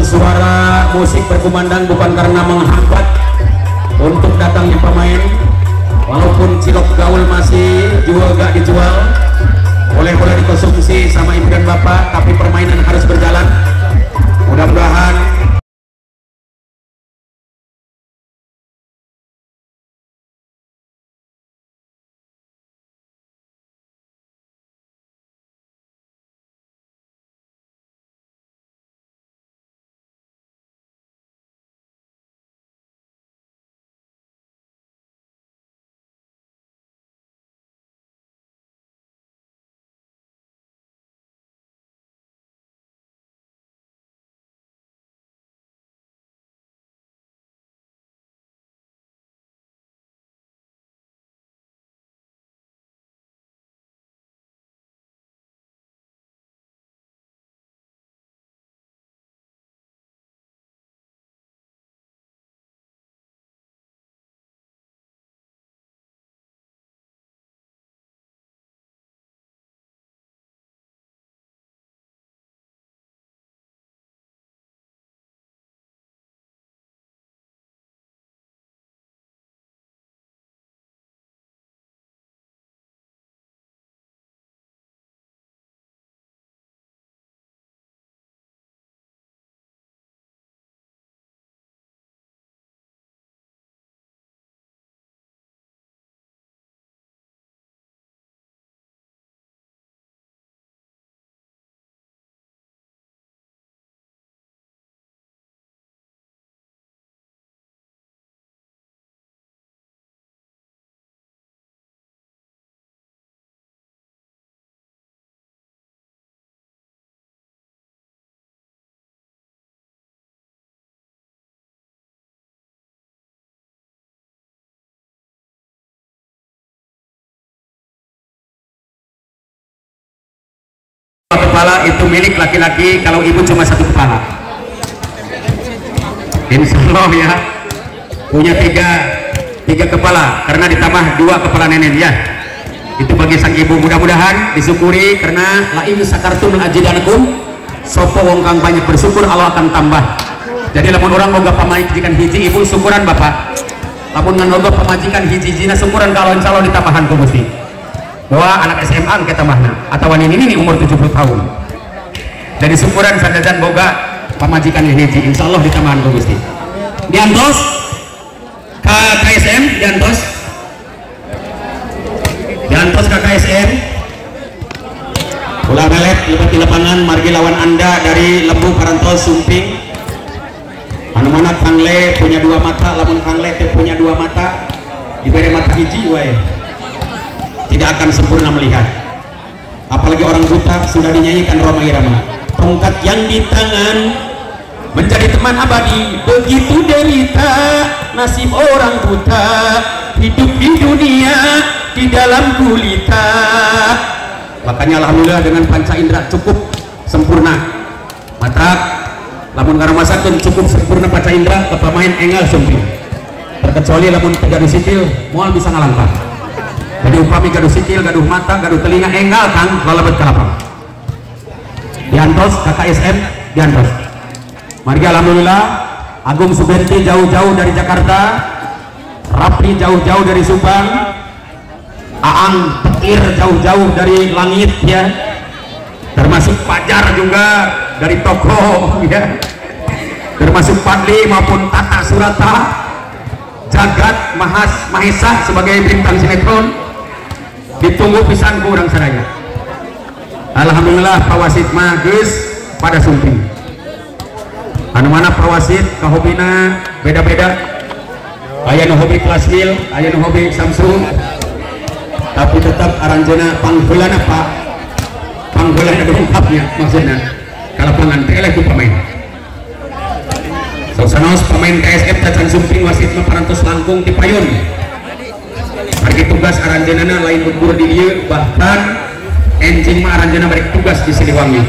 suara musik berkumandang bukan karena menghambat untuk datangnya pemain, walaupun cilok gaul masih jual gak dijual, boleh dikonsumsi sama ibu dan bapak, tapi permainan harus berjalan. Mudah-mudahan kepala itu milik laki-laki, kalau ibu cuma satu kepala. Insya Allah ya, punya tiga kepala karena ditambah dua kepala nenek ya. Itu bagi sang ibu, mudah-mudahan disyukuri karena la in sakartum la azidannakum. Sopo wong kang banyak bersyukur Allah akan tambah. Jadi lamun orang boga pamajikan hiji ibu syukuran bapak. Lamun ngan boga pamajikan hiji-hijina syukuran kalau insya Allah ditambahan ku Gusti. Doa anak SMA kita tambahna atau wanita ini umur 70 tahun. Dari syukuran sadadan boga pamajikan hiji insya Allah ditambahan ku Gusti. Diantos ke KSM, diantos ke KSM. Ulah melet lebat di lapangan margi lawan anda dari Lembu Parantos Sumping. Mana Kangle punya dua mata, lamun Kangle punya dua mata, diberi mata hiji wae tidak akan sempurna melihat. Apalagi orang buta sudah dinyanyikan Roma Irama. Tongkat yang di tangan menjadi teman abadi, begitu derita nasib orang buta, hidup di dunia di dalam gulita. Makanya alhamdulillah dengan panca indera cukup sempurna. Mata lamun ngaramaskeun cukup sempurna panca indera ke pemain enggal sumping. Terkecuali lamun gaduh sikil moal bisa ngalangkah. Jadi upami gaduh sikil, gaduh mata, gaduh telinga enggal kang lalebet ka lapang. Diantos KKSM diantos. Margi alhamdulillah Agung Subenti jauh-jauh dari Jakarta, Rapli jauh-jauh dari Subang, Aang Petir jauh-jauh dari langit ya, termasuk Fajar juga dari Toko ya, termasuk Padli maupun Tata Surata, Jagat Mahesa sebagai bintang sinetron. Ditunggu pisan ku urang sadaya. Alhamdulillah pawasit mah geus pada sumping. Anu mana pawasit kahobina beda-beda. Aya nu hobi kelas mil, aya nu hobi Samsung. Tapi tetap aranjeuna pangheulana Pak. Pangheulana dongkapnya maksudna. Kalapangan teh eleh ku pemain. Saos pemain KSM tacan sumping wasit mah parantos langkung ti payun. Bagi tugas aranjeunana lain ukur di ieu, bahkan enjing mah aranjeunna bari tugas di Siliwangi.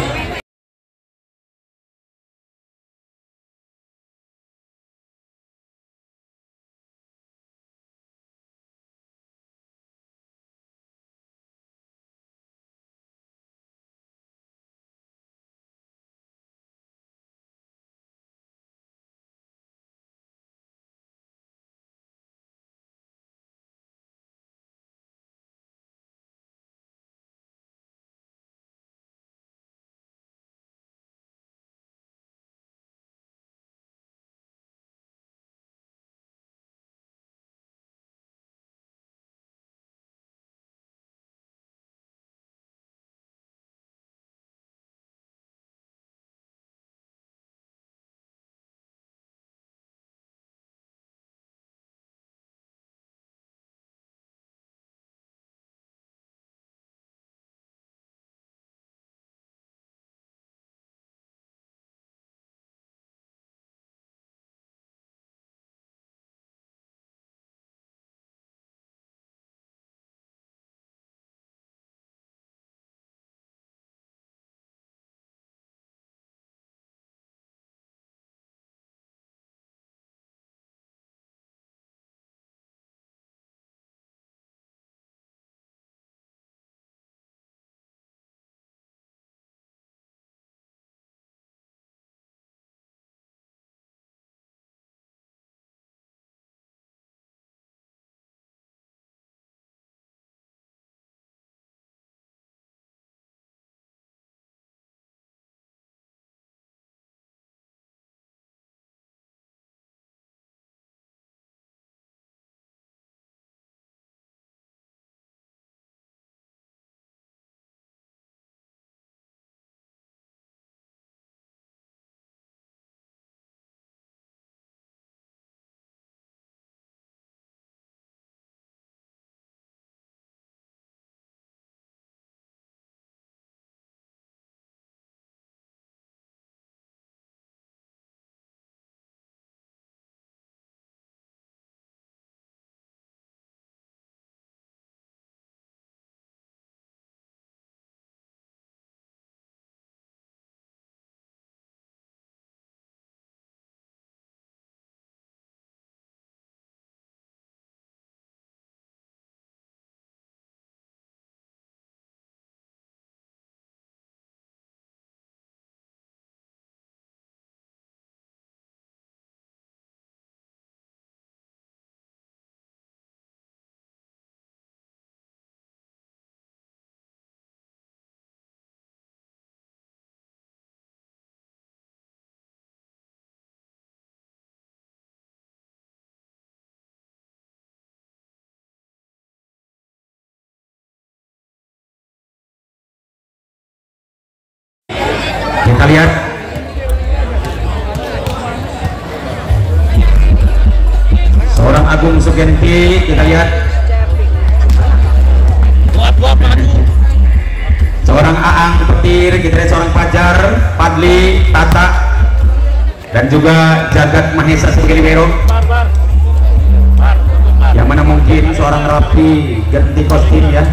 Kita lihat seorang Agung Sugenti, kita lihat seorang Aang Petir, kita lihat seorang Fajar, Fadli, Tata, dan juga Jagat Mahesa sebagai libero. Yang mana mungkin seorang Rapi ganti kostum ya.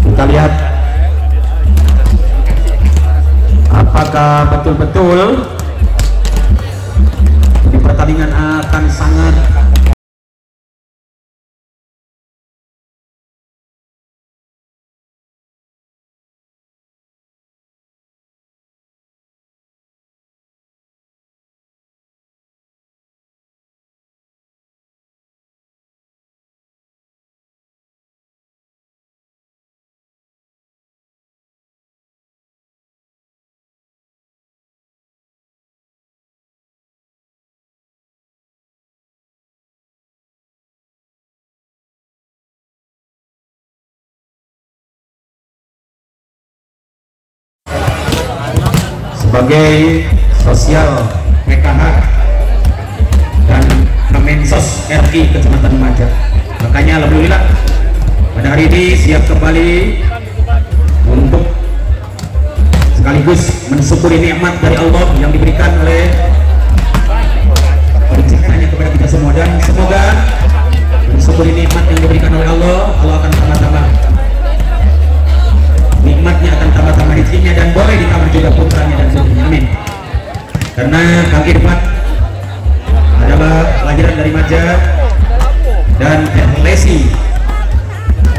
Kita lihat apakah betul-betul di pertandingan akan sangat sebagai sosial PKH dan Kemensos RI Kecamatan Majak. Makanya alhamdulillah pada hari ini siap kembali untuk sekaligus mensyukuri nikmat dari Allah yang diberikan oleh penciptanya kepada kita semua, dan semoga mensyukuri nikmat yang diberikan oleh Allah, Allah akan tambah-tambah nikmatnya, akan tambah-tambah rezekinya, dan boleh ditambah juga putranya dan putrinya, amin. Karena Kang Irfan adalah pelajaran dari Majak, dan Lesi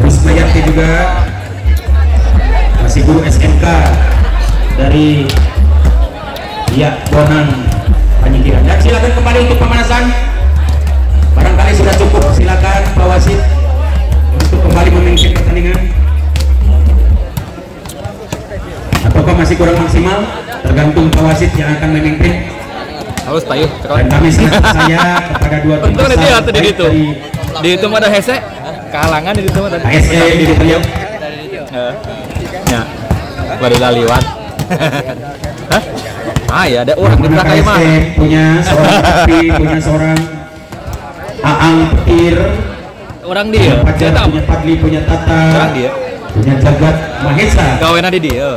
Rusmayati juga masih guru SMK dari Bonang Panyikiran. Dan silakan kembali untuk pemanasan, barangkali sudah cukup. Silakan Pak Wasit untuk kembali memimpin pertandingan, ataukah masih kurang maksimal, tergantung Pak Wasit yang akan memimpin. Halus tayo. Dan kami sangat percaya kepada dua tim untung nanti besar atau di itu. Di itu ada hese kalangan di itu ada. ASE di beliau. Ya. Baru laliwat. Hah? Ah ya, ada orang di belakang mah. Punya seorang Api, punya seorang Aang Petir. Orang dia. Punya Fadli, punya Tata. Orang dia. Punya Jagat Mahesa. Gawean di dia.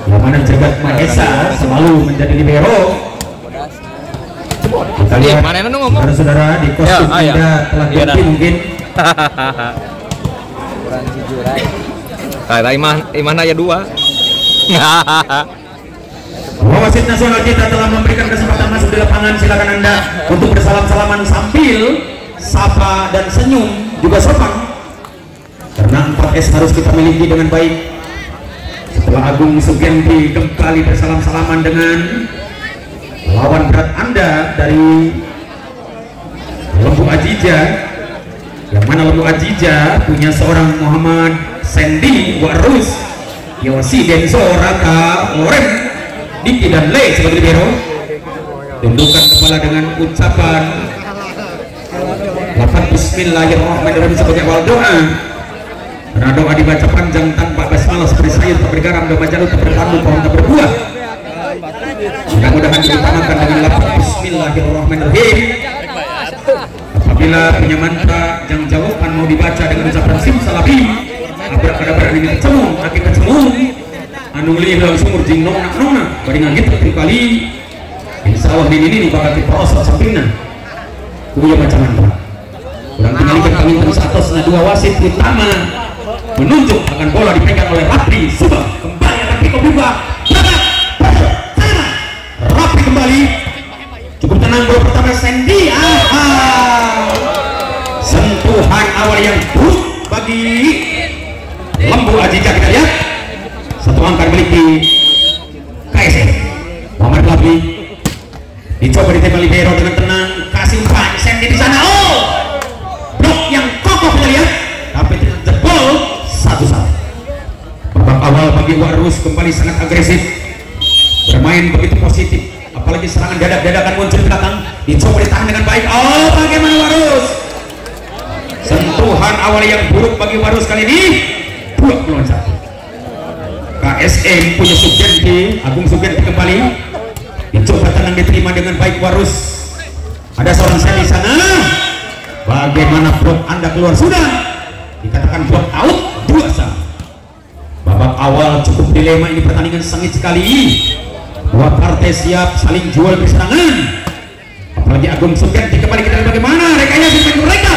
Yang mana Jagat Mahesa selalu menjadi libero. Kita lihat mana nu ngomong? saudara-saudara di kostum ya, Anda telah ganti mungkin. Kurang jujuran. Kayak iman aja dua. Wasit nasional kita telah memberikan kesempatan masuk di lapangan. Silakan Anda untuk bersalam-salaman sambil sapa dan senyum juga sopan. Karena 4S harus kita miliki dengan baik. Setelah Agung Sugenti kembali bersalam-salaman dengan lawan berat Anda dari Lembu Ajija, yang mana Lembu Ajija punya seorang Muhammad Sendi Warus, Yosi Denso Raka Lorem Diki dan Le sebagai libero. Tundukkan kepala dengan ucapan lafaz Bismillahirrahmanirrahim sebagai awal doa. Karena doa dibaca panjang tanpa basmalah seperti sayur tak bergaram, doa jalur tak bertandu, pohon tak berbuah. Mudah-mudahan diutamakan dengan lafaz Bismillahirrahmanirrahim. Apabila punya mantra yang jawaban mau dibaca dengan ucapan simsalabim, abrak-abrak ini kecemung, aki kecemung, anu lihat sumur jing nona, baringan gitu kali. Insya Allah ini bakal diproses sampingnya. Kuya baca mantra. Kurang tinggalkan kami terus atasnya dua wasit utama menunjuk akan bola dipegang oleh Rapi Subang. Kembali Rapi Kobuba. Rapi kembali, cukup tenang. Bola pertama Sendi. Sentuhan awal yang buruk bagi Lembu Ajija. Kita lihat satu angka memiliki KSM Muhammad Labi, dicoba ditembak libero dengan tenang, kasih umpan Sendi di sana. Blok yang kokoh kita lihat, tapi tidak jebol. Satu-satu. Babak awal bagi Warus kembali sangat agresif, bermain begitu positif, apalagi serangan dadak-dadakan muncul di belakang, dicoba ditahan dengan baik. Bagaimana Warus? Sentuhan awal yang buruk bagi Warus kali ini, 20 lawan 1. KSM punya Sugianti, Agung Sugianti kembali dicoba tenang diterima dengan baik Warus. Ada seorang saya di sana. Bagaimana blok Anda keluar sudah? Dikatakan blok out 2-1. Babak awal cukup dilema ini, pertandingan sengit sekali. Dua partai siap saling jual berserangan. Apalagi Agung Sugianti kembali, kita lihat bagaimana rekayasa dimainkan mereka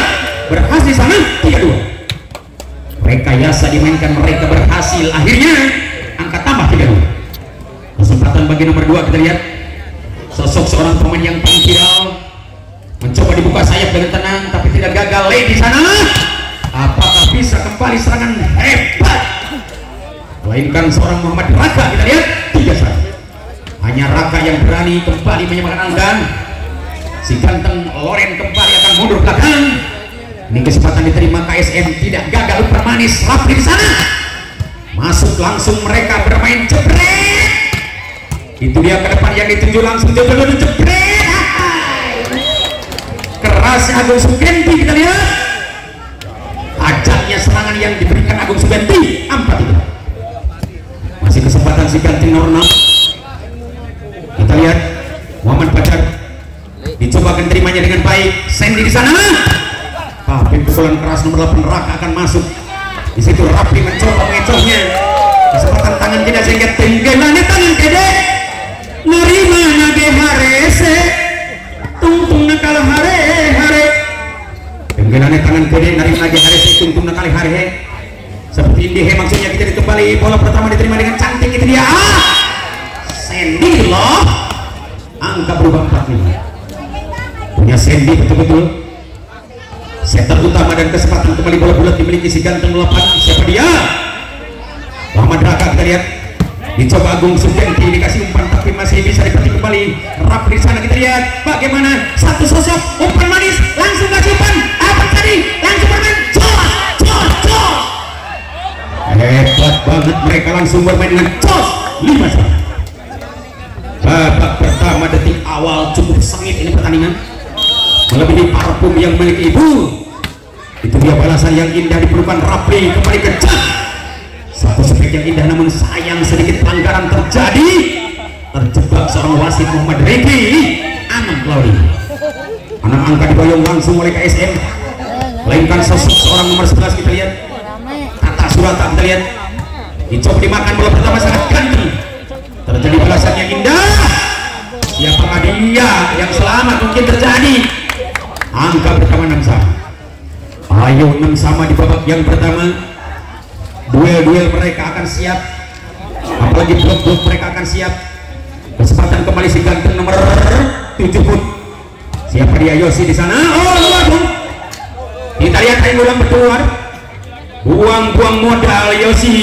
berhasil di sana 3-2. Rekayasa dimainkan mereka berhasil, akhirnya angka tambah 3-2. Kesempatan bagi nomor 2, kita lihat sosok seorang pemain yang paling viral, mencoba dibuka sayap dengan tenang tapi tidak gagal. Di sana apakah bisa kembali serangan hebat, melainkan seorang Muhammad Raka. Kita lihat 3-1. Hanya Raka yang berani kembali menyamakan anggan. Si ganteng Loren kembali akan mundur belakang. Ini kesempatan diterima KSM, tidak gagal umpan manis. Rapli di sana masuk langsung, mereka bermain jebret. Itu dia ke depan yang dituju, langsung jebret. Kerasnya Agung Sugianti, kita lihat ajaknya serangan yang diberikan Agung Sugianti 4-3. Masih kesempatan si ganting nomor 6. Kita lihat Muhammad Fajar dicoba akan terimanya dengan baik. Sandy di sana, tapi pukulan keras nomor 8 Raka akan masuk. Di situ Rapi mencoba mengecohnya. Kesempatan tangan tidak sehingga tenggelamnya tangan kede. Nerima nage harese, tungtung nakal hare. Tenggelamnya tangan kede, nerima nage harese, tungtung nakal hare. Seperti ini maksudnya. Kita kembali, bola pertama diterima dengan cantik. Itu dia Sandy loh. Angka berubah 4-5. Punya Sandy betul-betul setter utama, dan kesempatan kembali bola bulat dimiliki si ganteng 8. Siapa dia? Muhammad Raka. Kita lihat dicoba Agung Sugianti, dikasih umpan tapi masih bisa dipetik kembali. Rap di sana, kita lihat bagaimana satu sosok umpan manis, langsung kasih umpan apa tadi, langsung bermain jos. Hebat banget mereka, langsung bermain dengan jos 5-1. Babak pertama detik awal cukup sengit ini pertandingan, melebihi parfum yang memiliki ibu. Itu dia balasan yang indah diperlukan. Rapli kembali kejar satu spek yang indah, namun sayang sedikit pelanggaran terjadi. Terjebak seorang wasit Muhammad Riki Anam Claudi. 6 angka diboyong langsung oleh KSM, melainkan sosok seorang nomor 11. Kita lihat Tata Surata, kita lihat dicoba dimakan bola pertama, sangat ganteng. Terjadi balasan yang indah. Siapakah dia yang selamat? Mungkin terjadi. Angka pertama 6-1. Ayo 6 sama di babak yang pertama. Duel mereka akan siap, apalagi blok mereka akan siap. Kesempatan kembali si ganteng nomor 7 pun. Siapa dia? Yosi di sana. Oh, luar pun. Kita lihat ayo ulang berkeluar. Buang-buang modal Yosi.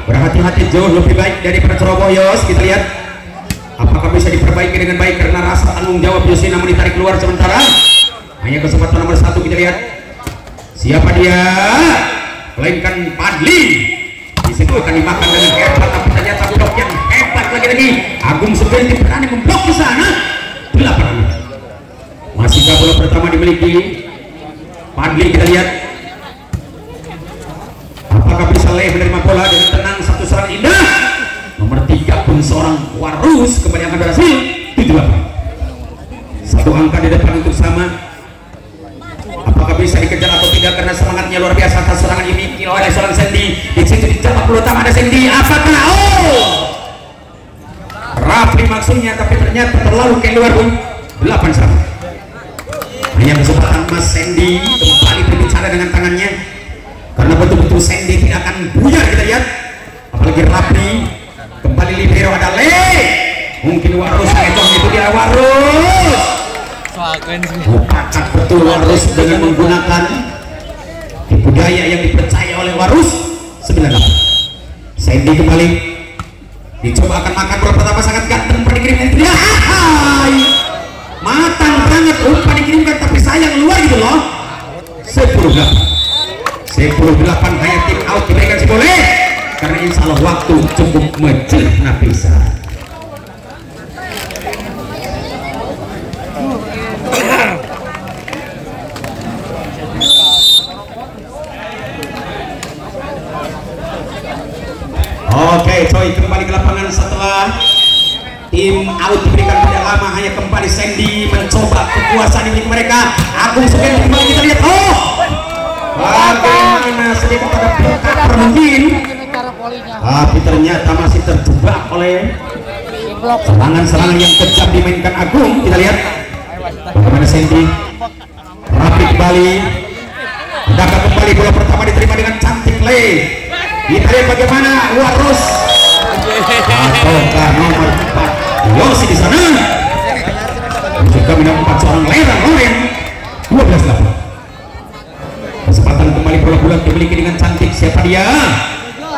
Berhati-hati jauh lebih baik daripada Ceroboyos. Kita lihat apakah bisa diperbaiki dengan baik, karena rasa tanggung jawab Yosi namun ditarik keluar sementara. Hanya kesempatan nomor 1. Kita lihat siapa dia, melainkan Padli. Di situ akan dimakan dengan hebat, tapi ternyata blok yang hebat lagi. Agung Sugianti berani memblok di sana. 8. Masihkah bola pertama dimiliki Padli? Kita lihat apakah bisa menerima bola dengan tenang, satu serangan indah. Nomor 3 pun seorang Warus kembali akan berhasil 7-8. Satu angka di depan untuk sama. Apakah bisa dikejar atau tidak, karena semangatnya luar biasa atas serangan dimiliki oleh seorang Sandy. Di situ di jabak bola utama ada Sandy. Apakah Rapi maksudnya, tapi ternyata terlalu keluar pun 8-1. Hanya kesempatan Mas Sandy kembali berbicara dengan tangannya, karena betul-betul Sandy tidak akan buyar. Kita lihat apalagi Rapi kembali libero, ada mungkin Warus ngecoh. Itu dia Warus. Mupakat betul Warus dengan menggunakan budaya yang dipercaya oleh Warus. 9-8. Sandy kembali dicoba akan makan bola pertama, sangat ganteng dikirimkan. Itu dia matang banget umpan dikirimkan, tapi sayang luar gitu loh. 10-8 hanya tim out diberikan si boleh, karena insya Allah waktu cukup mencerna pisah. coy, kembali ke lapangan setelah tim out diberikan tidak lama, hanya kembali Sandy mencoba kekuasaan milik mereka. Agung Sugeng kembali, kita lihat, oh bagaimana sedikit pada Peter mungkin, tapi ternyata masih terjebak oleh serangan-serangan yang kejam dimainkan Agung. Kita lihat bagaimana Sandy rapi kembali, mendapat kembali bola pertama diterima dengan cantik Le. Kita lihat bagaimana Warus ataukah nomor 4 Yosi di sana juga mendapat seorang Loren 12-8. Kesempatan kembali bola bulat dimiliki dengan cantik. Siapa dia?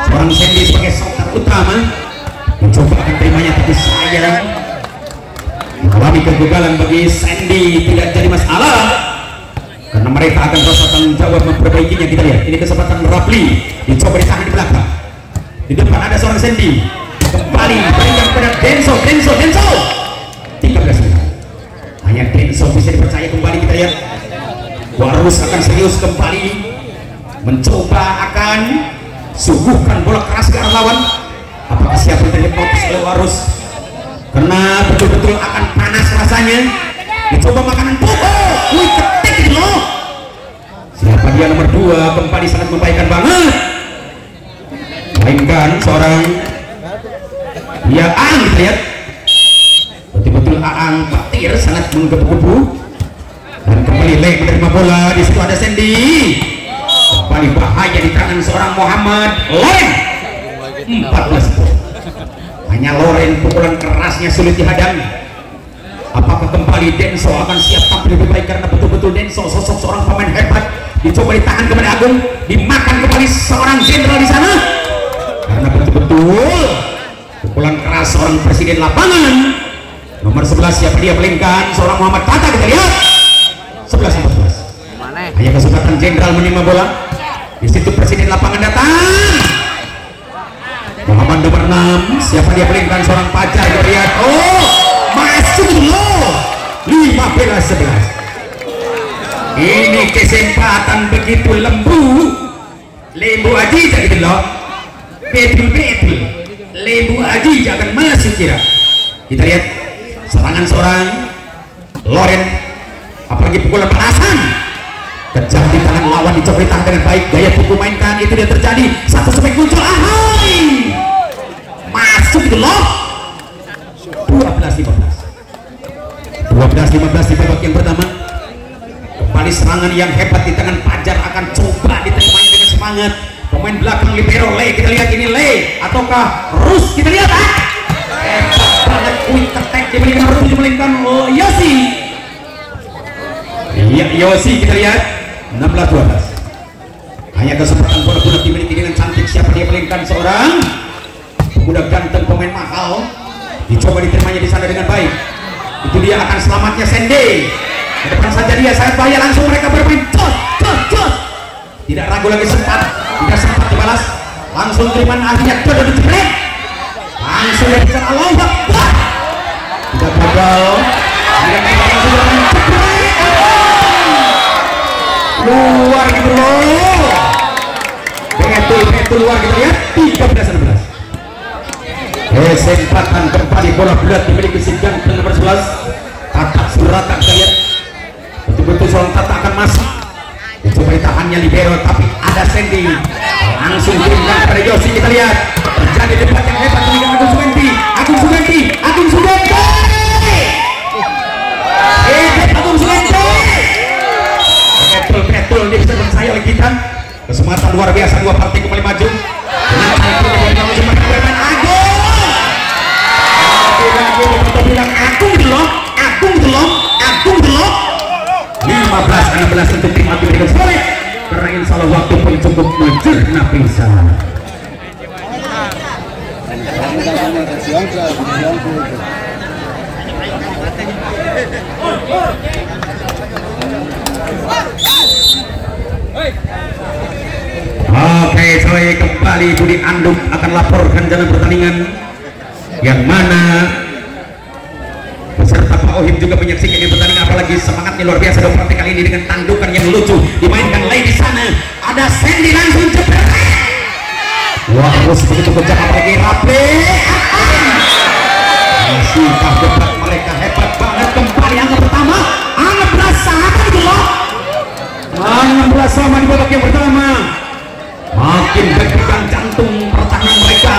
Seorang Sandy sebagai shooter utama, mencoba akan terimanya, tapi sayang mengalami kegagalan. Bagi Sandy tidak jadi masalah karena mereka akan merasa tanggung jawab memperbaikinya. Kita lihat ini kesempatan Rapli, dicoba ditahan di belakang. Di depan ada seorang Sandy, kembali berikan kepada Denso 13 menit. Hanya Denso bisa dipercaya kembali. Kita lihat Warus akan serius kembali, mencoba akan suguhkan bola keras ke arah lawan. Apakah siap terhipnotis oleh Warus? Karena betul-betul akan panas rasanya. Dicoba makanan pokok, wih ketik loh. Siapa dia nomor 2? Kembali sangat membaikkan banget. Mainkan seorang ya Aang, kita lihat betul-betul Aang Patir sangat menggebu-gebu. Dan kembali Le menerima bola. Di situ ada Sandy, kembali bahaya di tangan seorang Muhammad Loren 14. Hanya Loren pukulan kerasnya sulit dihadang. Apakah kembali Denso akan siap tampil lebih baik? Karena betul-betul Denso sosok seorang pemain hebat. Dicoba ditahan kembali Agung, dimakan kembali seorang jenderal di sana. Karena betul-betul pukulan keras seorang presiden lapangan nomor 11. Siapa dia? Melingkan seorang Muhammad Tata. Kita lihat 11-14. Hanya kesempatan jenderal menerima bola. Di situ presiden lapangan datang, Muhammad nomor 6. Siapa dia? Melingkan seorang Pajar. Kita lihat, oh masuk loh, 15-11. Ini kesempatan begitu lembu aji gitu loh, betul lembu aji akan masuk kira. Kita lihat serangan seorang Loren, apalagi pukulan perasan kejam di tangan lawan, dicoba ditahan dengan baik. Gaya pukul mainkan itu dia terjadi. Satu spek muncul, ahai masuk gitu loh, 12-15 di babak yang pertama. Kembali serangan yang hebat di tangan Pajar, akan coba diterimanya dengan semangat. Pemain belakang libero Le, kita lihat ini Le ataukah Rus. Kita lihat hebat banget, quick attack diberikan nomor 7 melingkan Yosi. Iya Yosi, kita lihat 16-12. Hanya kesempatan bola bulat dimiliki dengan cantik. Siapa dia? Melingkan seorang budak ganteng pemain mahal, dicoba diterimanya di sana dengan baik. Itu dia akan selamatnya Sandy. Ke depan saja dia, sangat bahaya. Langsung mereka bermain jos. Tidak ragu lagi, tidak sempat dibalas. Langsung terima, akhirnya jodoh dijebret. Langsung dari sana Allah Akbar. Tidak gagal. Luar gitu loh. Betul luar, kita lihat 13-16. Kesempatan kembali bola bulat dimiliki si ganteng nomor 11 Tata Surata. Kita lihat betul-betul seorang Tata akan masuk, dicoba ditahannya libero, tapi ada Sandy, langsung kirimkan kepada Yosi. Kita lihat terjadi debat yang hebat dengan Agung Sugenti. Agung Sugenti betul dia bisa bersaya oleh kita. Kesempatan luar biasa, dua partai kembali maju dengan bilang Agung belum 15-16 untuk tim Agung dengan solid, karena insya Allah waktu pun cukup mencerna pisah. Oke, soalnya kembali Budi Anduk akan laporkan jalan pertandingan, yang mana peserta Pak Ohim juga menyaksikan ini pertandingan. Apalagi semangatnya luar biasa dong partai kali ini dengan tandukan yang lucu dimainkan lagi di sana. Ada Sandy langsung jebret Wah, terus begitu kejam apalagi Rapli. Masihkah debat mereka hebat banget kembali angka pertama. Angka berasa gitu loh. Angka berasa di babak yang pertama. Makin deg-degan jantung pertahanan mereka.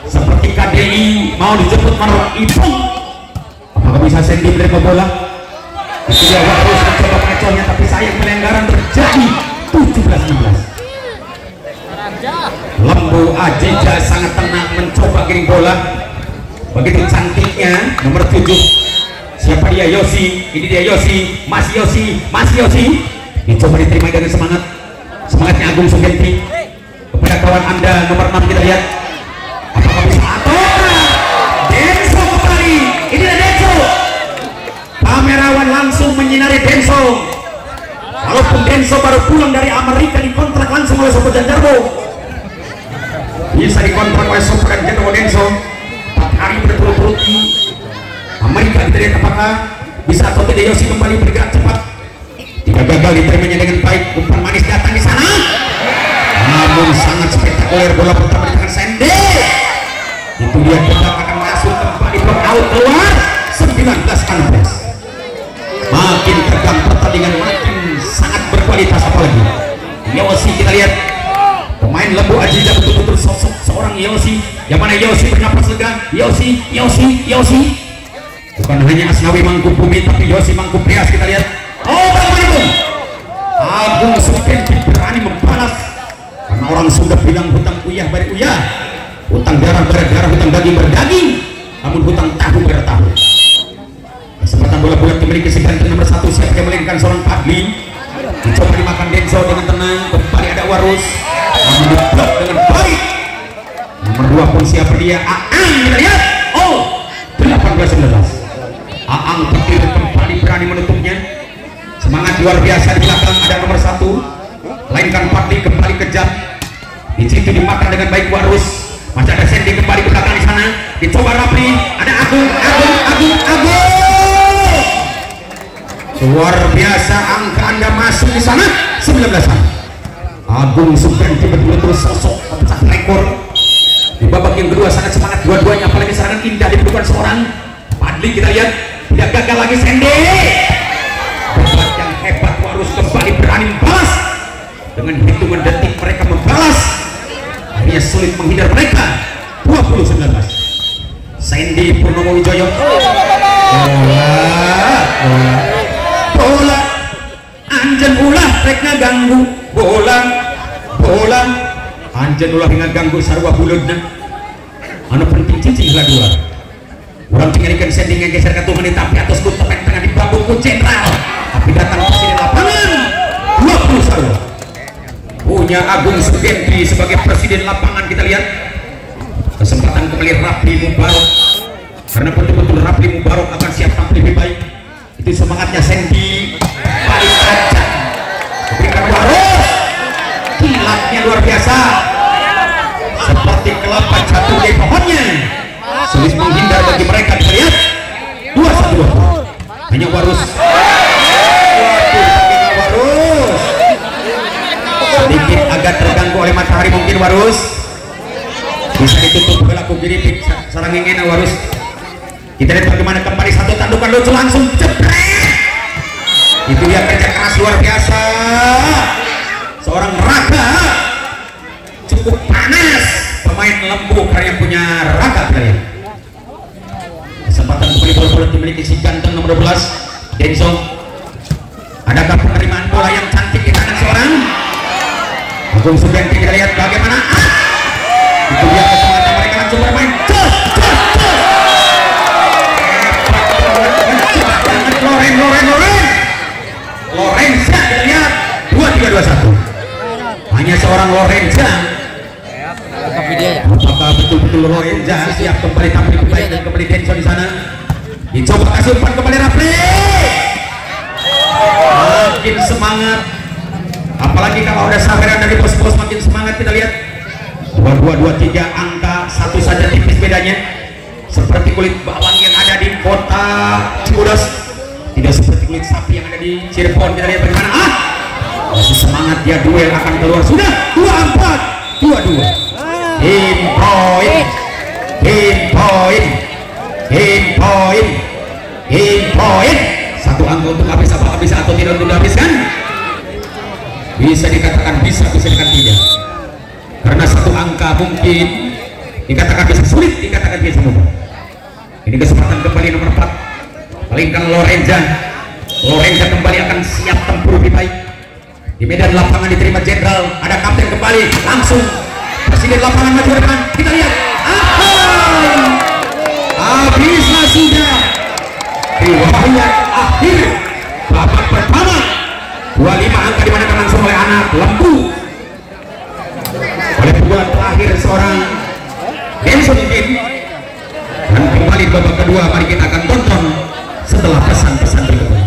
Seperti KDI mau dijemput Marwah Ipung. Apakah bisa Sandy menerima bola? Itu dia harus mencoba pengecohnya, tapi sayang pelanggaran terjadi. 17-16. Lembu Ajija sangat tenang mencoba giring bola. Begitu cantiknya nomor 7. Siapa dia? Yosi. Ini dia Yosi. Masih Yosi. Dicoba diterima dengan semangat. Semangatnya Agung Sugenti. Kepada kawan Anda nomor 6 kita lihat. Apakah bisa atau Denso kembali. Ini dia Denso. Kamerawan langsung menyinari Denso. Walaupun Denso baru pulang dari Amerika, dikontrak langsung oleh Sopo Janjarwo. Bisa dikontrak oleh Sopo Janjarwo Denso. 4 hari berturut-turut di Amerika. Kita lihat apakah bisa atau tidak Yosi kembali bergerak cepat. Tidak gagal diterimanya dengan baik. Umpan manis datang di sana. Namun sangat spektakuler bola pertama di tangan Sandy. Itu dia tetap akan masuk kembali block out keluar. 19-16. Makin tegang pertandingan, makin sangat berkualitas. Apalagi Yosi kita lihat pemain Lembu Ajija betul-betul sosok seorang Yosi. Yang mana Yosi bernapas lega. Yosi bukan hanya Asnawi Mangkubumi, tapi Yosi Mangkuprias. Kita lihat bagaimanapun Agung Sugenti berani membalas, karena orang Sunda bilang hutang uyah bari uyah, hutang darah berdarah, hutang daging berdaging, namun hutang tahu bertahu. Kesempatan bola dimiliki si ganteng nomor 1. Siapa yang melainkan seorang Padli. Dicoba dimakan Denso dengan tenang. Kembali ada Warus, namun diblok dengan baik. Nomor 2 pun siapa dia? Aang. Kita lihat 18-19. Aang petir kembali berani menutupnya. Semangat luar biasa di belakang ada nomor 1. Lainkan Padli kembali kejam. Di situ dimakan dengan baik Warus. Masih ada Sandy kembali ke belakang di sana. Dicoba Rapli. Ada Agung. Luar biasa angka Anda masuk di sana. 19-an. Agung Sugenti betul-betul sosok pecah rekor di babak yang kedua. Sangat semangat dua-duanya, apalagi serangan indah dibutuhkan seorang Padli. Kita lihat tidak gagal lagi Sandy. Debat yang hebat. Warus kembali berani membalas. Dengan hitungan detik mereka membalas, akhirnya sulit menghindar mereka. 20-19. Sandy Purnomo Wijoyo. Bola Anjen ulah rek ngaganggu. Bola Anjen ulah ngaganggu sarwa bulutna. Anu penting cicing lah dua. Orang tinggalkan Sandy ngegeser ke tuhan, tapi atas ku tepek tengah di bambuku jenderal. Tapi datang ke sini lapangan 20 sarwa. Punya Agung Sugenti sebagai presiden lapangan. Kita lihat kesempatan kembali Rapli Mubarok, karena betul-betul Rapli Mubarok akan siap tampil lebih baik. Itu semangatnya Sandy paling tajam. Berikan Warus, kilatnya luar biasa seperti kelapa jatuh dari pohonnya. Sulit menghindar bagi mereka. Kita lihat 21-20. Hanya Warus. Sedikit agak terganggu oleh matahari mungkin Warus. Bisa ditutup berlaku kiri sarang ingin Warus. Kita lihat bagaimana kembali satu tandukan lucu langsung jepret. Itu dia kerja keras luar biasa seorang Raga. Cukup panas pemain Lembu karena punya Raga. Kita lihat kesempatan kembali bola dimiliki si ganteng nomor 12 Denso. Adakah penerimaan bola yang cantik di tangan seorang Agung Sugenti? Kita lihat bagaimana itu dia kesempatan mereka langsung bermain. Lorenza. Kita lihat 23-21. Hanya seorang Lorenza. Apakah betul-betul Lorenza siap kembali tampil baik dan kembali Denso di sana? Dicoba kasih umpan kembali Rapli. Makin semangat, apalagi kalau ada sabaran dari bos-bos makin semangat. Kita lihat 22-23, angka 1 saja tipis bedanya. Seperti kulit bawang yang ada di kota Cibodas, tidak seperti kulit sapi yang ada di Cirebon. Kita lihat bagaimana masih semangat dia, duel akan keluar. Sudah 24-22. game point, game point, game point, game point. Satu angka untuk habis, apakah bisa atau tidak untuk habiskan? Bisa dikatakan bisa, bisa dikatakan tidak. Karena satu angka mungkin dikatakan bisa sulit, dikatakan bisa mudah. Ini kesempatan kembali nomor 4. Palingkan Lorenza. Lorenza kembali akan siap tempur lebih baik. Di medan lapangan diterima Jenderal. Ada kapten kembali langsung. Presiden lapangan maju depan. Kita lihat. Habislah sudah. Riwayat akhir babak pertama. 25 angka dimenangkan langsung oleh anak lembu. Oleh buat terakhir seorang Denson mungkin. Dan kembali babak kedua, mari kita akan tonton setelah pesan-pesan berikut.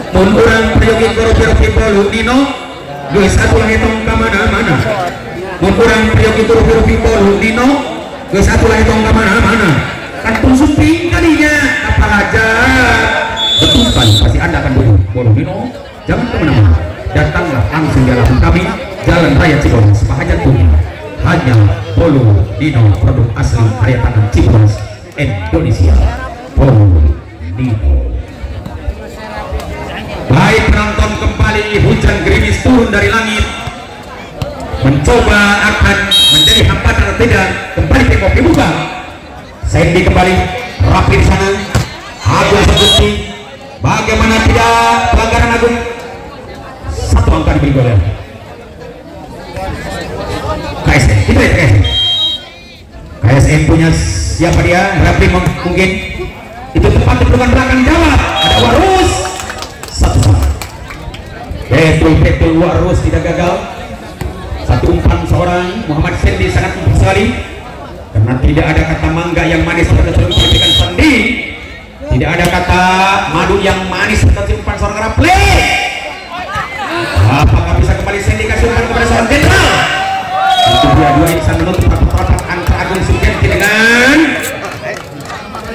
Munduran priyogi koro-koro bolu Nino geus atulah hitong ka mana-mana. Munduran priyogi koro-koro bolu Nino geus atulah hitong ka mana-mana. Kantung Sumping kalinya apa aja. Betul sekali, pasti Anda akan bolu bolu Nino. Jangan kemana-mana, datanglah langsung di halaman kami, Jalan Raya Cibodas, Pahajat Bumi. Hanya Bolu Nino, produk asli karya tangan Cibodas, Indonesia. Bolu Nino. Baik penonton, kembali hujan gerimis turun dari langit, mencoba akan menjadi hambatan atau tidak. Kembali tengok dibuka. Sandy kembali rapi di sana. Agung Sabukti, bagaimana tidak pelanggaran Agung? Satu angka diberi gol. KSN, kita lihat KSN. KSN punya siapa dia? Rapi mungkin. Itu tepat bukan belakang jawab. Ada Warus. Satu sama. Betul Warus tidak gagal. Satu umpan seorang Muhammad Sandy sangat empuk sekali. Karena tidak ada kata mangga yang manis pada umpan Sandy. Tidak ada kata madu yang manis pada umpan seorang Rapli. Apakah bisa kembali Sandy kasih umpan kepada seorang Jenderal? Itu dua-dua insan menutup rapat antara Agung Sugianti dengan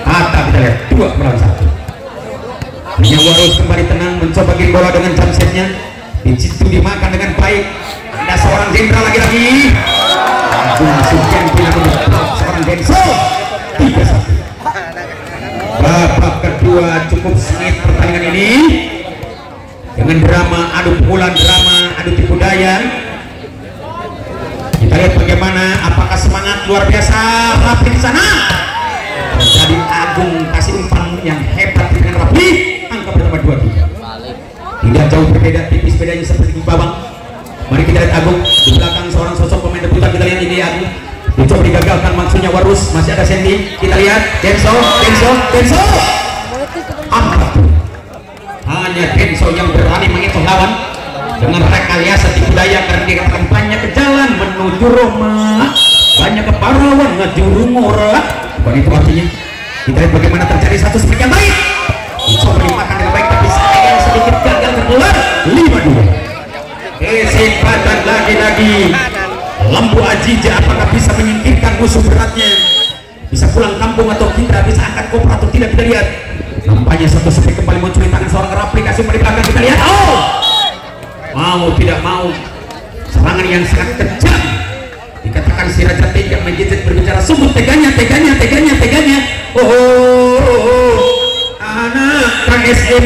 Hatta. Kita lihat 2-1. Hanya Warus kembali tenang mencoba giring bola dengan jump setnya. Di situ dimakan dengan baik. Ada seorang Jenderal lagi-lagi. Agung Sugianti menutup seorang Denso. 3-1. Babak kedua cukup sengit pertandingan ini dengan drama adu pukulan, drama adu tipu daya. Kita lihat bagaimana, apakah semangat luar biasa Rapi di sana. Terjadi Agung kasih umpan yang hebat dengan Rapi. Angka pertama 2-3. Tidak jauh berbeda, tipis bedanya seperti di babak. Mari kita lihat Agung di belakang seorang sosok pemain debutan. Kita lihat ini Agung. Dicoba digagalkan maksudnya Warus, masih ada Sandy. Kita lihat Denso. Angkat. Hanya Denso yang berani mengecoh lawan dengan rekayasa tipu daya karena dikatakan banyak ke jalan menuju Roma, banyak ke Parawan ngejuru Ngora. Bukan itu artinya. Kita lihat bagaimana terjadi satu seperti yang baik. Dicoba dimakan dengan baik tapi sayang sedikit gagal terkeluar. 5-2. Kesempatan lagi-lagi. Lembu Ajija apakah bisa menyingkirkan musuh beratnya? Bisa pulang kampung atau kita bisa angkat kopra atau tidak? Kita lihat. Nampaknya satu sepi kembali muncul di tangan seorang Rapli. Kasih di belakang, kita lihat. Mau tidak mau serangan yang sangat kejam. Dikatakan si Raja tidak menjijit berbicara sungguh teganya. Anak KSM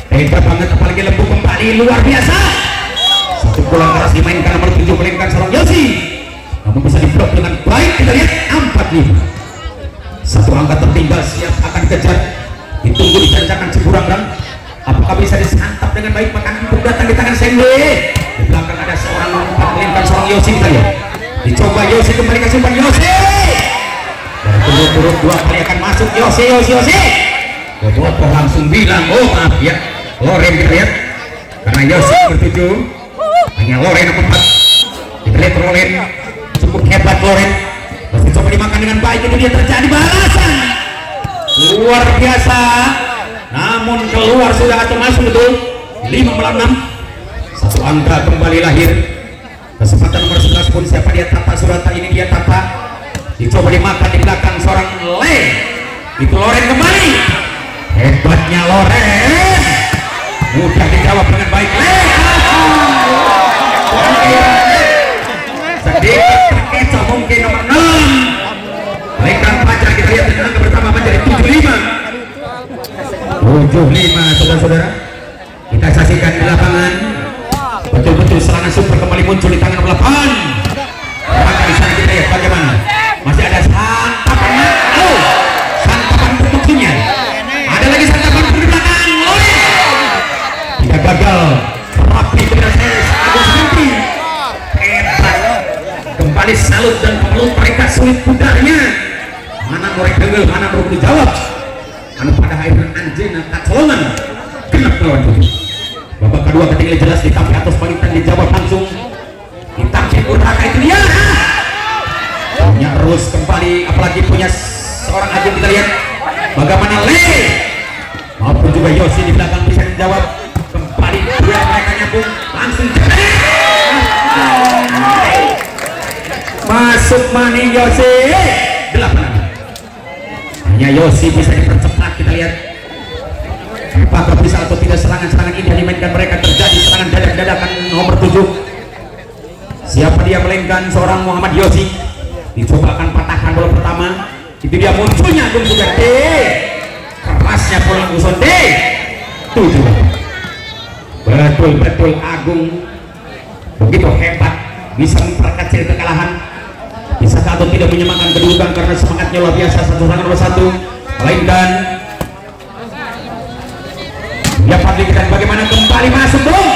tega banget, apalagi lembu kembali luar biasa. Satu pulang keras dimainkan nomor 7 melengkan seorang Yosi, namun bisa diblok dengan baik. Kita lihat 4-5. Satu angka tertinggal siap akan kejar. Ditunggu dijanjakan Ciburang. Apakah bisa disantap dengan baik? Makan itu datang di tangan Sandy. Di belakang ada seorang umpan melengkan seorang Yosi. Kita lihat. Dicoba Yosi kembali kasih umpan Yosi. Dan turut-turut 2 kali akan masuk Yosi. Bobotoh langsung bilang, maaf ya Loren. Kita lihat karena Yosi bertuju. Hanya Loren nomor 4. Kita lihat Loren cukup hebat. Loren masih coba dimakan dengan baik. Itu dia terjadi balasan luar biasa, namun keluar sudah atau masuk betul. 5-6. Satu angka kembali lahir. Kesempatan nomor 11 pun siapa dia? Tata Surata. Ini dia Tata. Dicoba dimakan di belakang seorang Le. Itu Loren kembali. Hebatnya Loren. Mudah dijawab dengan baik Le. sedikit terkecoh mungkin nomor 6 Lekang Fajar. Kita lihat dengan angka pertama menjadi 75 saudara-saudara. Kita saksikan di lapangan betul-betul serangan super kembali muncul di tangan nomor 8. Maka di sana kita lihat bagaimana masih ada santapan, santapan bentuknya, ada lagi santapan di belakang. Tidak gagal rapi dengan Agus Nanti hebat. Kembali salut dan pemeluk mereka sulit putarnya. Mana korek dengel, mana perlu dijawab. Anu pada akhirnya Anjena kacolongan genap lawan dulu. Babak kedua ketinggalan jelas ditampil atas palitan, dijawab langsung ditampil Uraka. Itu dia punya Rus kembali, apalagi punya seorang agen. Kita lihat bagaimana Le maupun juga Yosi di belakang bisa dijawab kembali. Dua mereka nyambung langsung masuk maning Yosi 8. Hanya Yosi bisa dipercepat. Kita lihat apakah bisa atau tidak serangan-serangan ini yang dimainkan mereka. Terjadi serangan dadak-dadakan nomor 7. Siapa dia melainkan seorang Muhammad Yosi. Dicoba akan patahkan bola pertama. Itu dia munculnya Agung Sugandi. Kerasnya pulang Usonde 7. Betul-betul Agung begitu hebat, bisa memperkecil kekalahan. Bisa atau tidak menyemakan kedudukan karena semangatnya luar biasa. Satu serangan nomor 1 melainkan dia pastikan bagaimana kembali masuk dong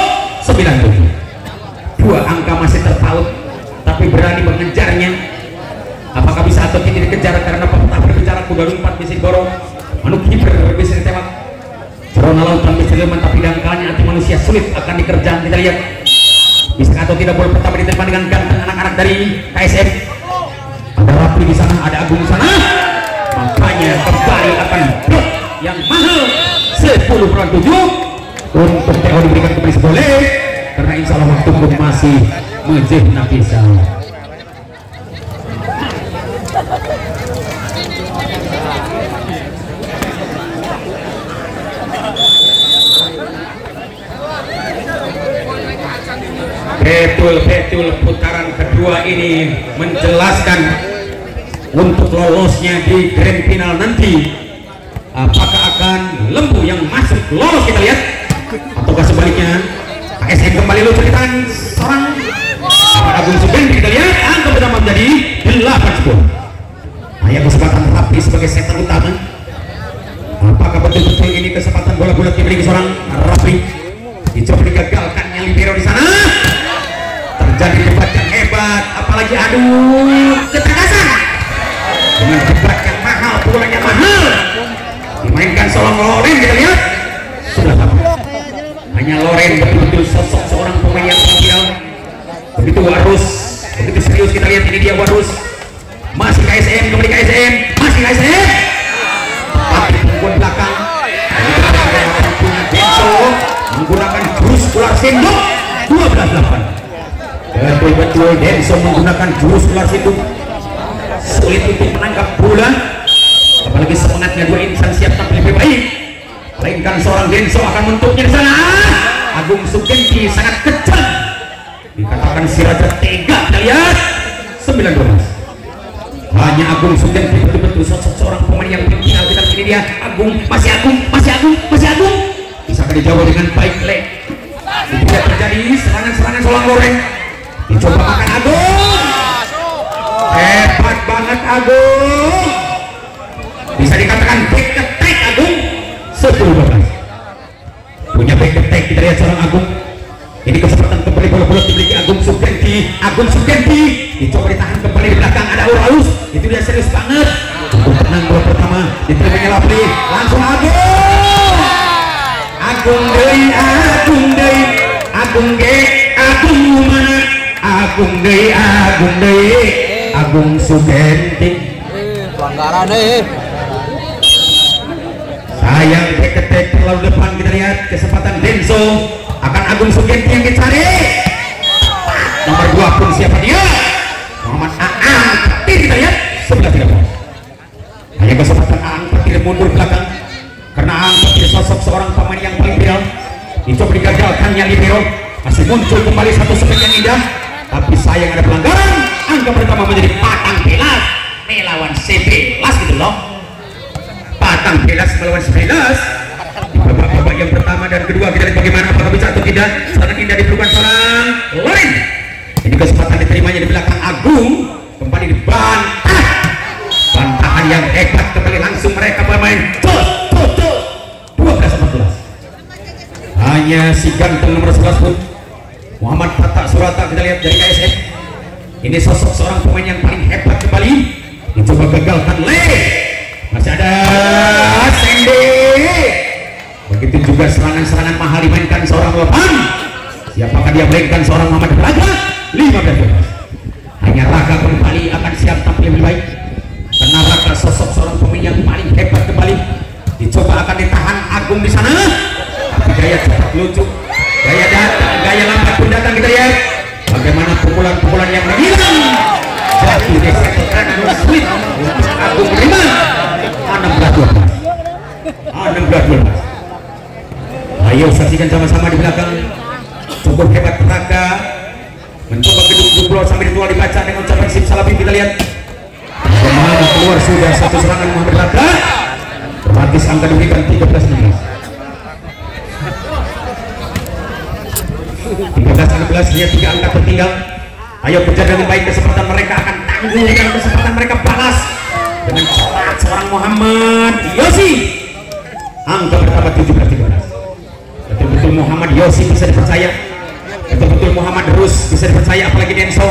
97. Dua angka masih terpaut tapi berani mengejarnya. Apakah bisa atau tidak dikejar karena pemerintah berbicara kuda lumpat bisa digorong, manuk kiper bisa ditembak, corona lautan bisa dileman, tapi dangkalnya hati manusia sulit akan dikerjakan. Kita lihat bisa atau tidak bola pertama diterima dengan ganteng anak-anak dari KSM. Ada Rapli di sana, ada Agung di sana, makanya kembali akan blok yang mahal 10/7 untuk TO diberikan kembali seboleh karena insya Allah waktu pun masih mejeh bisa. Betul-betul putaran kedua ini menjelaskan untuk lolosnya di grand final nanti. Apakah akan Lembu yang masuk lolos, kita lihat, ataukah sebaliknya KSM kembali lucu di tangan seorang Agung Sugandi. Kita lihat angka pertama menjadi 8-10. Ayah kesempatan Rapi sebagai setter utama. Apakah betul-betul ini kesempatan bola bulat dimiliki seorang Rapi? Dicoba digagalkannya libero di sana. Terjadi debat yang hebat, apalagi aduh ketangkasan dengan debat yang mahal, bolanya mahal dimainkan seorang Loren. Kita lihat sudah sama, hanya Loren betul-betul sosok seorang pemain yang viral, begitu warus, begitu serius. Kita lihat ini dia warus, masih KSM, kembali KSM, masih KSM, tapi punggung belakang punya Denso menggunakan jurus ular sendok 12-8. Betul-betul Denso menggunakan jurus ular sinduk, sulit untuk menangkap bola, apalagi semangatnya dua insan siap tampil lebih baik. Melainkan seorang Denso akan menutupnya di sana. Agung Sugandi sangat kejam, dikatakan si raja tega. Kita lihat 9-12. Hanya Agung Sugandi betul-betul sosok seorang pemain yang final. Kita ini dia Agung, masih Agung, masih Agung, masih Agung. Bisakah dijawab dengan baik? Tidak terjadi serangan-serangan seorang Loreng. Dicoba makan Agung, hebat banget Agung, bisa dikatakan back attack Agung 10-12. Punya back attack. Kita lihat seorang Agung, ini kesempatan kembali bola-bola dimiliki Agung Sugandi. Agung Sugandi dicoba ditahan kembali di belakang, ada Uralus, itu dia serius banget untuk tenang. Bola pertama diterimanya Lapli, langsung Agung, Agung Dei, Agung Dei, Agung G, Agung mana? Agung Dei, Agung Dei, Agung Sugandi. Pelanggaran sayang ketek terlalu depan. Kita lihat kesempatan Denso, akan Agung Sugandi yang dicari. Nomor 2 pun siapa dia? Muhammad Aang Petir. Kita lihat 11-13. Hanya kesempatan Aang Petir mundur belakang karena Aang Petir sosok seorang pemain yang paling viral. Dicoba digagalkannya libero, masih muncul kembali satu semen yang indah. tapi sayang ada pelanggaran. Angka pertama menjadi Patang Belas melawan 11 gitu loh. Patang Belas melawan 11 di babak yang pertama dan kedua. Kita lihat bagaimana, apakah bisa atau tidak. Serangan indah diperlukan seorang Loren. Ini kesempatan diterimanya di belakang Agung, kembali dibantah. Bantahan yang hebat kembali, langsung mereka bermain 12-14. Hanya si ganteng nomor 11 pun Muhammad Tatak Surata, kita lihat dari KSM. Ini sosok seorang pemain yang paling hebat kembali. Dicoba gagalkan masih ada Sandy. Begitu juga serangan-serangan mahal dimainkan seorang Lopan. Siapakah dia mainkan seorang Muhammad Raga? 15. Hanya Raga kembali akan siap tampil lebih baik, karena Raga sosok seorang pemain yang paling hebat kembali. Dicoba akan ditahan Agung di sana, tapi gaya cepat lucu, gaya datang, gaya lambat pun datang. Kita lihat bagaimana pukulan-pukulan yang menghilang. Jatuh di sektor kanan sulit Agung menerima. 16-12. Ayo saksikan sama-sama di belakang. Cukup hebat Raga, mencoba gedung jublo sambil ritual dibaca dengan ucapan simsalabim. Kita lihat bagaimana keluar sudah satu serangan Muhammad Raga. Praktis angka diberikan 13-16. 13-16, hanya 3 angka tertinggal. Ayo kejar dengan baik, kesempatan mereka akan tangguh dan kesempatan mereka balas dengan cepat seorang Muhammad Yosi. Angka pertama 17-13. Betul-betul Muhammad Yosi bisa dipercaya, betul-betul Muhammad Rus bisa dipercaya, apalagi Denso.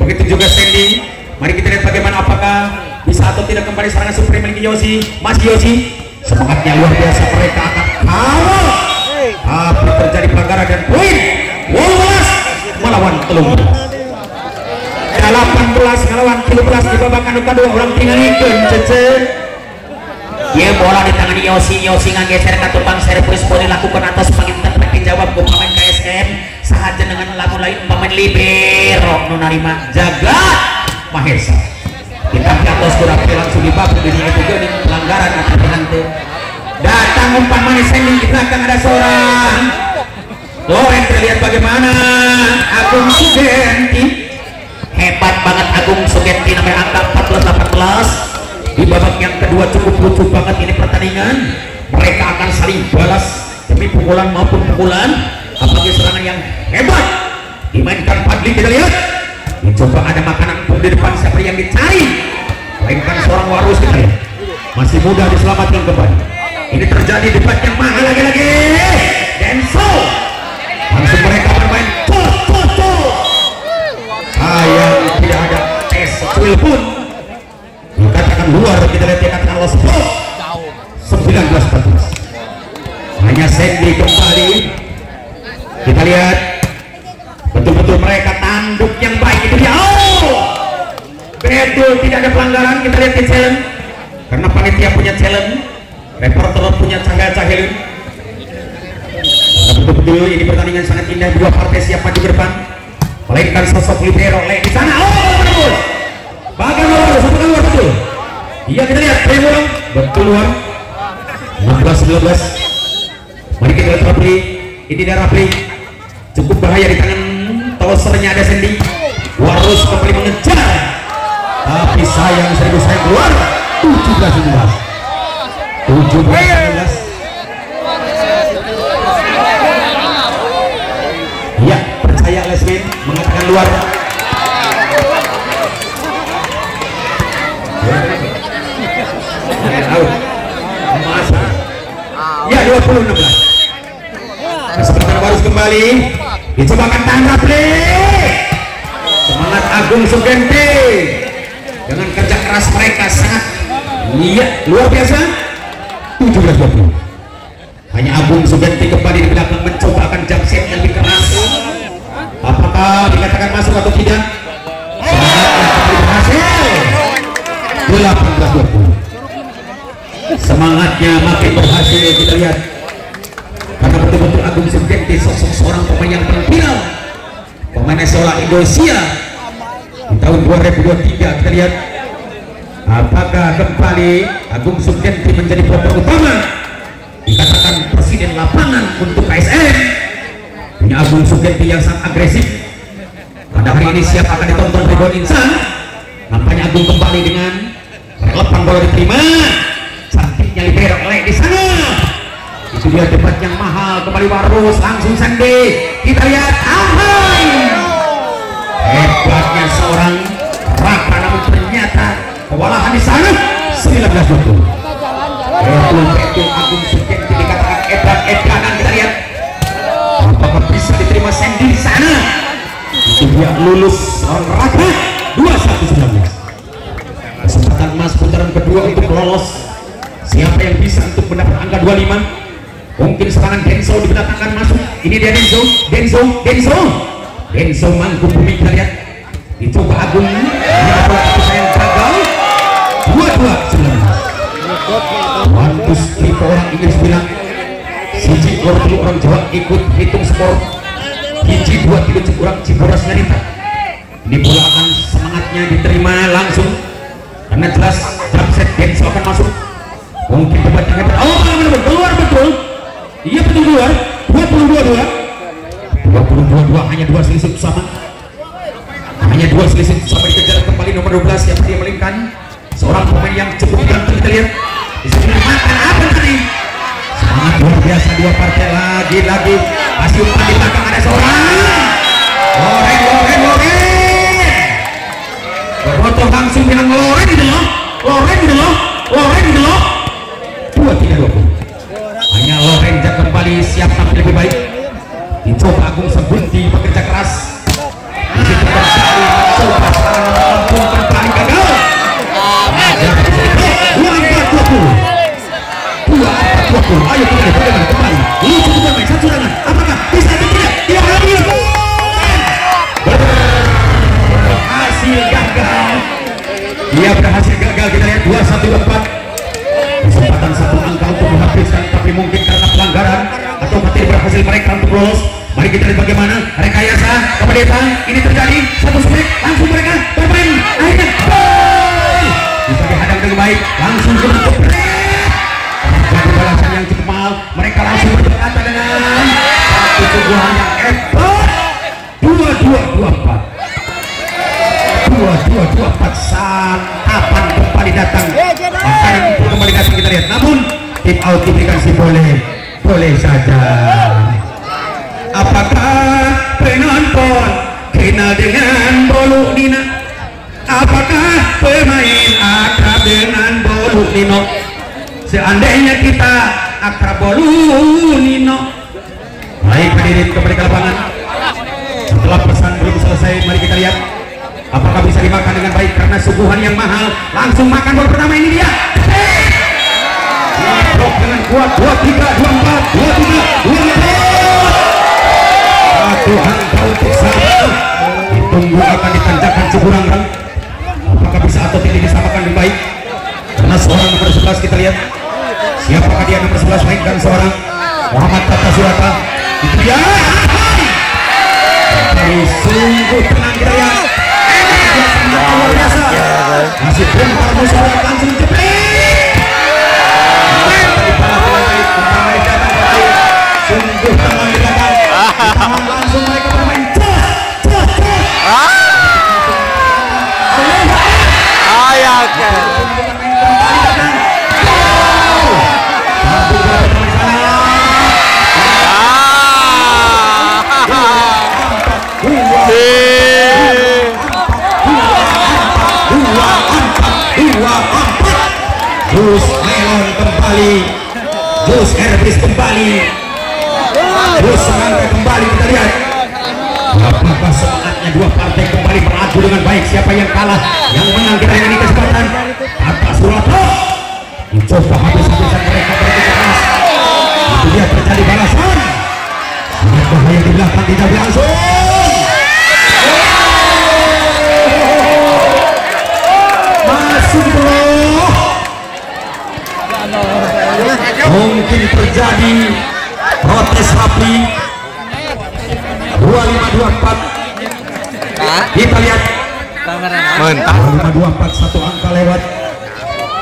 Begitu juga Sandy. Mari kita lihat bagaimana, apakah bisa atau tidak kembali serangan supreme milik Yosi. Masih Yosi, semangatnya luar biasa, mereka akan kawal. Tapi terjadi pelanggaran dan poin. Wolves melawan Telung. 18 melawan 17 di babak anu kedua. Orang tinggal ikut cece. Ya, bola di tangan Yosi. Yosi ngageser ke tukang servis, boleh lakukan atas penginterpret dijawab ke pemain KSM. Sahaja dengan lagu lain pemain libero nunarima jaga Mahesa. Kita ke atas kurang langsung dibabuk dunia itu jadi pelanggaran atau penante. Datang umpan manis sending di belakang, ada seorang Loren. Terlihat bagaimana Agung Sugenti. Hebat banget Agung Sugenti, namanya angka 14-18. Di babak yang kedua cukup lucu banget ini pertandingan. Mereka akan saling balas demi pukulan maupun pukulan. Apalagi serangan yang hebat dimainkan Padli. Kita lihat, mencoba ada makanan pun di depan, siapa yang dicari? Mainkan seorang Warus. Kita lihat, masih mudah diselamatkan kembali. Ini terjadi debat yang mahal lagi-lagi. Denso langsung mereka bermain sayang tidak ada tes secuil pun. Dikatakan luar, kita lihat dikatakan lost. 19-14. Hanya Sandy kembali. Kita lihat betul-betul mereka tanduk yang baik. Itu dia. Betul, tidak ada pelanggaran. Kita lihat di challenge, karena panitia punya challenge, reporter punya cahaya-cahaya. Betul-betul ini pertandingan sangat indah. Dua partai siap maju ke depan, melainkan sosok libero di sana. Betul. Bagaimana satu keluar betul. Iya, kita lihat Tremulong betul luar. 16-19. Mari kita lihat Rapli. Ini dia Rapli, cukup bahaya di tangan tosernya ada Sandy. Warus kembali mengejar, tapi sayang seribu saya keluar. 17-19. Iya, percaya Lesmin mengatakan luar. Ya, 20-16. Kesempatan Warus kembali dicobakan tahan Rapli. Semangat Agung Sugenti dengan kerja keras mereka sangat luar biasa. 17-20. Hanya Agung Sugenti kembali di belakang mencoba akan jump set yang lebih keras. Apakah dikatakan masuk atau tidak? Semangatnya kembali berhasil. 18-20. Semangatnya makin berhasil. Kita lihat, karena betul-betul Agung Sugenti sosok seorang pemain yang terkenal, pemain nasional Indonesia di tahun 2023. Kita lihat apakah kembali Agung Sugenti menjadi pemain utama, dikatakan presiden lapangan untuk KSM. Punya Agung Sugenti yang sangat agresif, karena pada hari ini siap akan ditonton ribuan insan. Nampaknya Agung kembali dengan relevan bola diterima, cantiknya libero oleh di sana. Itu dia debat yang mahal, kembali Warus langsung Sandi, kita lihat ahai hebatnya seorang Raka, namun ternyata kewalahan di sana. 19-20 betul Agung Sugeng dikatakan edan-edanan. Kita lihat apakah bisa diterima Sandy di sana. Itu dia lulus seorang Raka. 21-19 kesempatan emas putaran kedua untuk lolos. Siapa yang bisa untuk mendapat angka 25? Mungkin serangan Denso didatangkan masuk. Ini dia Denso mangkum bumi. Kita lihat dicoba Agung, tapi sayang gagal. 22-19 Wantus tipe orang Inggris bilang siji gor dulu orang Jawa ikut hitung skor hiji 2 tidak kurang Ciboras Narita. Ini bola akan semangatnya diterima langsung karena jelas jump set Denso akan masuk. Mungkin debat yang hebat. Oh benar keluar betul. Iya betul keluar. 22 hanya 2 selisih sama. Hanya 2 selisih sampai dikejar kembali nomor 12 siapa dia melingkan. Seorang pemain yang cukup ganteng. Kita lihat di sini makan apa tadi. Sangat luar biasa dua partai lagi masih umpan di belakang ada seorang Loren berfoto langsung bilang Loren gitu loh 2-3-20 hanya Loren jak kembali siap tampil lebih baik. Dicoba Agung Sebunti bekerja keras di situ terjadi coba Agung kembali gagal. 24-20 ayo kembali ini cukup bermain satu serangan apakah bisa atau tidak. Dia ambil berhasil gagal. Dia berhasil gagal. Kita lihat 21-24 kesempatan satu angka untuk menghabiskan, tapi mungkin karena pelanggaran atau tidak berhasil mereka untuk lolos. Mari kita lihat bagaimana rekayasa kepadatan ini terjadi. Satu spek langsung mereka bermain akhirnya bisa dihadang dengan baik langsung untuk jadi balasan yang cukup mahal. Mereka langsung berkata dengan satu tujuan yang hebat. 22-24 santapan kembali datang, makanan itu kembali datang. Kita lihat namun tip out diberikan si boleh saja. Apakah penonton kenal dengan Bolu Nina? Apakah pemain akrab dengan Bolu Nino? Seandainya kita akrab Bolu Nino. Baik hadirin kembali ke lapangan. Setelah pesan belum selesai, mari kita lihat apakah bisa dimakan dengan baik karena suguhan yang mahal. Langsung makan bola pertama ini dia. Blok dengan kuat 23-24 satu angka untuk sama. Ditunggu akan ditanjakan Ciburang. Apakah bisa atau tidak disamakan dengan baik karena seorang nomor 11 kita lihat siapakah dia nomor 11 mainkan seorang Muhammad Tata Surata. Itu dia sungguh tenang kita lihat luar biasa masih bongkar musuh langsung jepit sungguh tenang di belakang langsung mereka bermain Jus Melon kembali, Jus Herbis kembali, Jus Semangka kembali. Kita lihat apakah semangatnya dua partai kembali beradu dengan baik. Siapa yang kalah, yang menang kita ini kesempatan atas Surata. Mencoba habis-habisan mereka berkeras. Itu dia terjadi balasan. Sangat bahaya di belakang tidak langsung. Masuk bro. Mungkin terjadi protes rapi. 25-24 kita lihat mentah 25-24 satu angka lewat.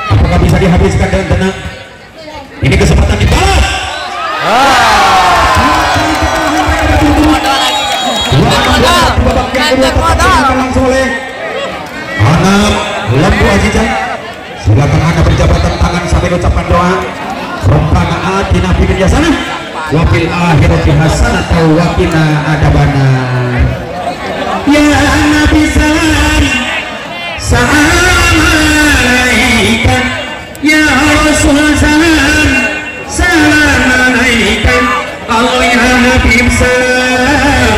Apakah bisa dihabiskan dengan tenang? Ini kesempatan dibalas. Dua babak yang kedua tetap langsung oleh anak Lembu Azizah. Silakan anda berjabatan tangan sampai ucapan doa. Rabbana atina fid dunya hasanah wa fil akhirati hasanah wa qina adzabannar. Ya Nabi salam salam alaika, ya Rasul salam salam alaika, Allah ya Habib salam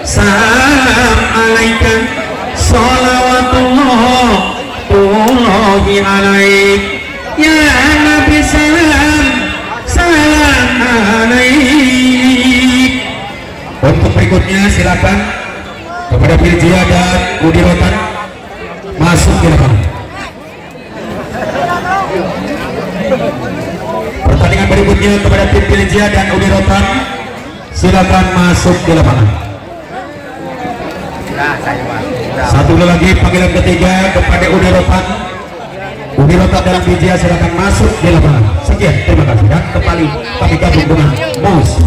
salam alaika, salawatullahi alaik, ya Nabi salam salam alaik. Untuk berikutnya silakan kepada Firjia dan Budi Rotan masuk ke lapangan. Pertandingan berikutnya kepada tim Firjia dan Budi Rotan, silakan masuk ke lapangan. Satu lagi panggilan ketiga kepada Budi Rotan. Budi Rotan dan Firjia silakan masuk di lapangan. Sekian, terima kasih dan kembali kami gabung dengan Mus.